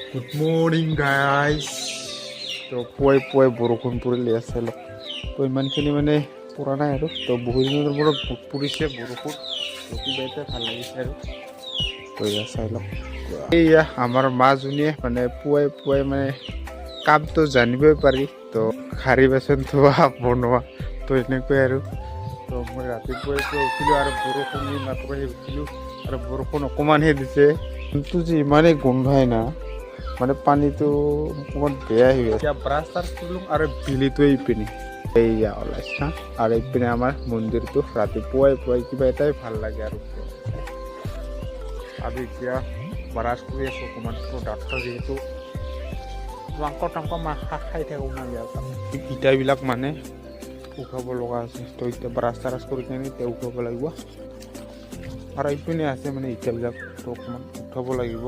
Good morning guys. তো পুৱাই বৰষুণ পৰিলে আছে অলপ। তো ইমানখিনি মানে পৰা নাই আৰু তো বহুত দিনৰ মূৰত পৰিছে বৰষুণ। তো কিবা এটা ভাল লাগিছে আৰু তো এয়া চাই লওক। এয়া আমাৰ মাজনীয়ে মানে পুৱাই মানে কামটো জানিবই পাৰি। তো শাৰী বাচন ধোৱা বনোৱা তো এনেকুৱাই আৰু। তো মই ৰাতিপুৱাই উঠিলোঁ আৰু বৰষুণ মাত্ৰ উঠিলোঁ আৰু বৰষুণ অকণমানহে দিছে। কিন্তু যে ইমানেই গোন্ধাই না মানে পানীটো অকণমান বেয়া হৈ আছে। ব্ৰাছ চাছ কৰিলোঁ আৰু বিলিটো এইপিনে এইয়া ওলাইছে হা। আৰু এইপিনে আমাৰ মন্দিৰটো ৰাতিপুৱাই কিবা এটাই ভাল লাগে আৰু এতিয়া ব্ৰাছ কৰি আছোঁ অকণমান। ডাক্তৰ যিহেতু মাংস খাই থাকোঁ না ইয়াৰ পৰা ইটাবিলাক মানে উঠাব লগা আছে। তো এতিয়া ব্ৰাছ চাৰাছ কৰি কিনে এতিয়া উঠাব লাগিব আৰু এইপিনে আছে মানে ইটাবিলাক তো অকণমান উঠাব লাগিব।